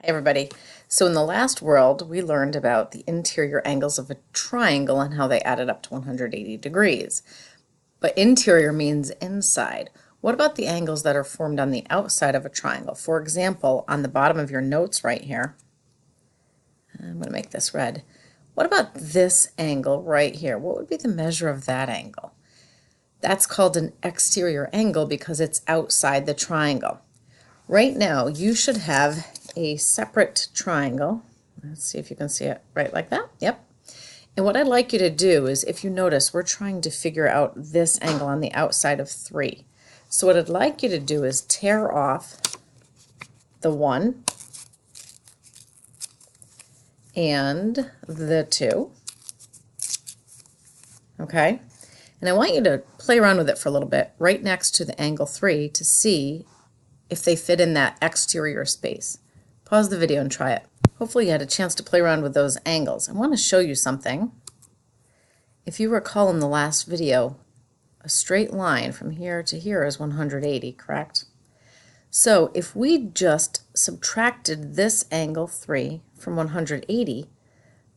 Hi everybody. So in the last world, we learned about the interior angles of a triangle and how they added up to 180 degrees. But interior means inside. What about the angles that are formed on the outside of a triangle? For example, on the bottom of your notes right here, I'm going to make this red. What about this angle right here? What would be the measure of that angle? That's called an exterior angle because it's outside the triangle. Right now, you should have a separate triangle. Let's see if you can see it right like that. Yep. And what I'd like you to do is, if you notice, we're trying to figure out this angle on the outside of 3. So what I'd like you to do is tear off the 1 and the 2. Okay? And I want you to play around with it for a little bit right next to the angle 3 to see if they fit in that exterior space. Pause the video and try it. Hopefully you had a chance to play around with those angles. I want to show you something. If you recall in the last video, a straight line from here to here is 180, correct? So if we just subtracted this angle 3 from 180,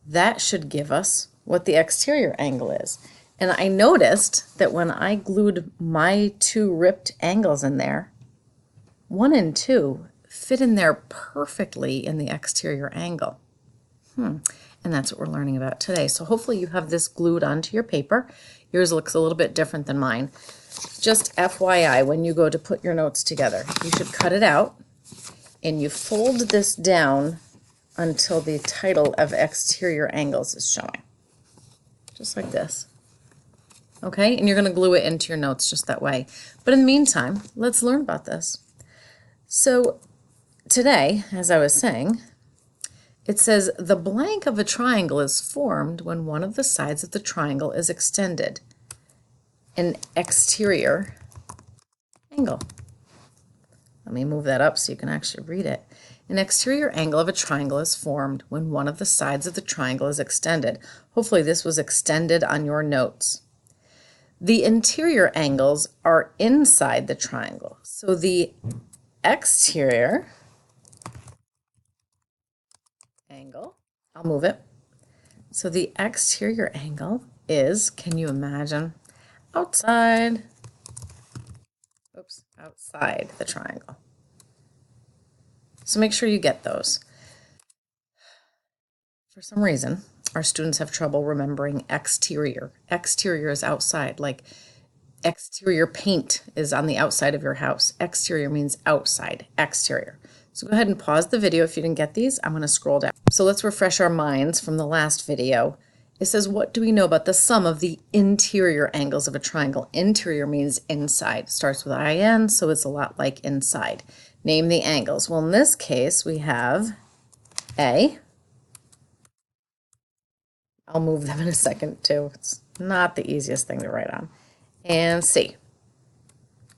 that should give us what the exterior angle is. And I noticed that when I glued my 2 ripped angles in there, 1 and 2 fit in there perfectly in the exterior angle. And that's what we're learning about today. So hopefully you have this glued onto your paper. Yours looks a little bit different than mine. Just FYI, when you go to put your notes together, you should cut it out and you fold this down until the title of exterior angles is showing. Just like this. Okay, and you're going to glue it into your notes just that way. But in the meantime, let's learn about this. So today, as I was saying, it says the blank of a triangle is formed when one of the sides of the triangle is extended. An exterior angle. Let me move that up so you can actually read it. An exterior angle of a triangle is formed when one of the sides of the triangle is extended. Hopefully this was extended on your notes. The interior angles are inside the triangle. So the exterior angle, I'll move it. So the exterior angle is, can you imagine, outside, outside the triangle. So make sure you get those. For some reason, our students have trouble remembering exterior. Exterior is outside, like exterior paint is on the outside of your house. Exterior means outside, exterior. So go ahead and pause the video if you didn't get these. I'm going to scroll down. So let's refresh our minds from the last video. It says, what do we know about the sum of the interior angles of a triangle? Interior means inside. Starts with IN, so it's a lot like inside. Name the angles. Well, in this case, we have A. I'll move them in a second, too. It's not the easiest thing to write on. And C.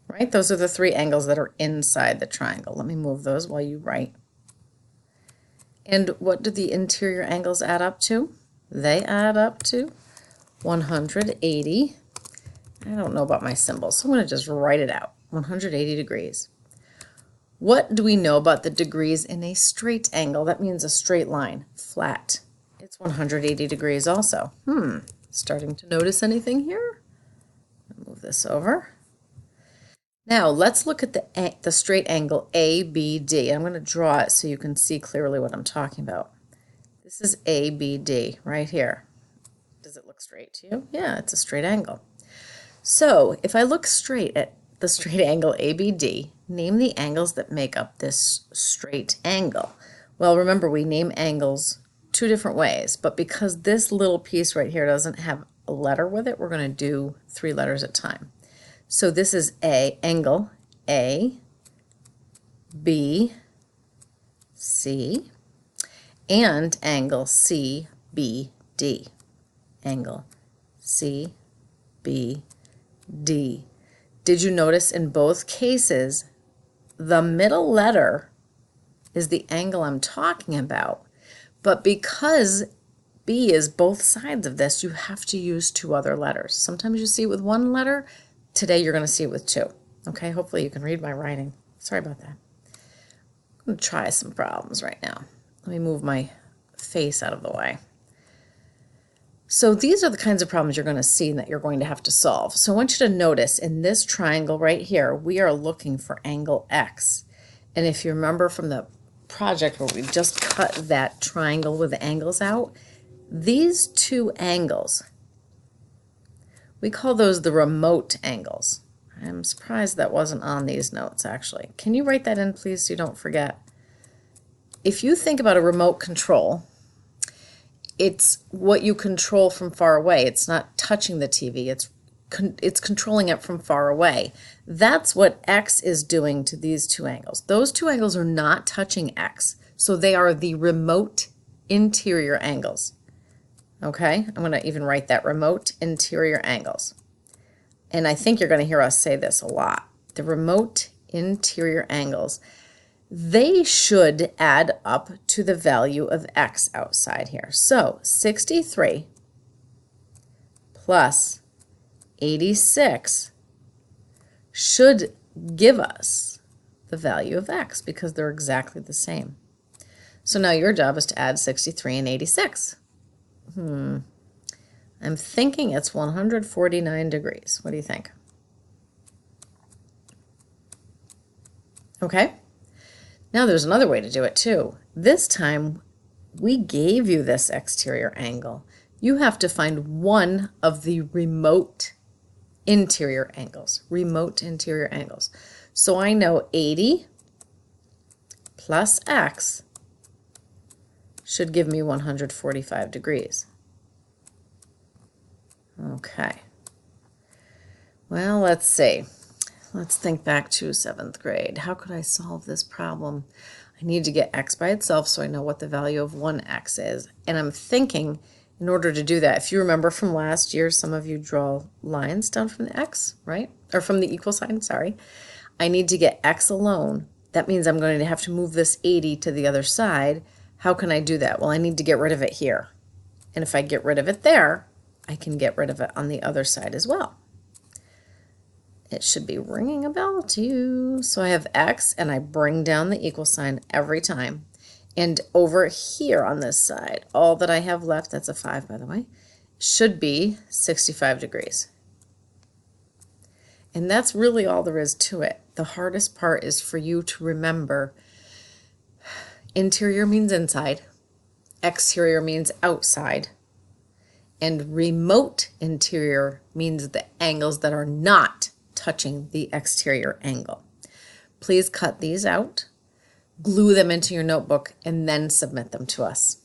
Right? Those are the 3 angles that are inside the triangle. Let me move those while you write. And what do the interior angles add up to? They add up to 180. I don't know about my symbols, so I'm going to just write it out. 180 degrees. What do we know about the degrees in a straight angle? That means a straight line, flat. It's 180 degrees also. Starting to notice anything here? Move this over. Now let's look at the straight angle ABD. I'm going to draw it so you can see clearly what I'm talking about. This is ABD right here. Does it look straight to you? Yeah, it's a straight angle. So if I look straight at the straight angle ABD, name the angles that make up this straight angle. Well, remember we name angles 2 different ways, but because this little piece right here doesn't have a letter with it, we're going to do 3 letters at a time. So this is angle A, B, C, and angle C, B, D. Angle C, B, D. Did you notice in both cases, the middle letter is the angle I'm talking about, but because B is both sides of this, you have to use 2 other letters. Sometimes you see it with 1 letter. Today you're going to see it with 2. Okay, hopefully you can read my writing. Sorry about that. I'm going to try some problems right now. Let me move my face out of the way. So these are the kinds of problems you're going to see and that you're going to have to solve. So I want you to notice in this triangle right here, we are looking for angle X. And if you remember from the project where we just cut that triangle with the angles out, these two angles, we call those the remote angles. I'm surprised that wasn't on these notes actually. Can you write that in please so you don't forget? If you think about a remote control, it's what you control from far away. It's not touching the TV. It's controlling it from far away. That's what X is doing to these two angles. Those two angles are not touching X, so they are the remote interior angles. Okay, I'm going to even write that, remote interior angles. And I think you're going to hear us say this a lot. The remote interior angles, they should add up to the value of X outside here. So 63 plus 86 should give us the value of X because they're exactly the same. So now your job is to add 63 and 86. I'm thinking it's 149 degrees. What do you think? Okay. Now there's another way to do it too. This time we gave you this exterior angle. You have to find one of the remote interior angles. Remote interior angles. So I know 80 plus X should give me 145 degrees. Okay. Well, let's see. Let's think back to 7th grade. How could I solve this problem? I need to get X by itself so I know what the value of 1X is. And I'm thinking in order to do that, if you remember from last year, some of you draw lines down from the X, right? Or from the equal sign, sorry. I need to get X alone. That means I'm going to have to move this 80 to the other side. How can I do that? Well, I need to get rid of it here. And if I get rid of it there, I can get rid of it on the other side as well. It should be ringing a bell to you. So I have X and I bring down the equal sign every time. And over here on this side, all that I have left, that's a 5 by the way, should be 65 degrees. And that's really all there is to it. The hardest part is for you to remember interior means inside, exterior means outside, and remote interior means the angles that are not touching the exterior angle. Please cut these out, glue them into your notebook, and then submit them to us.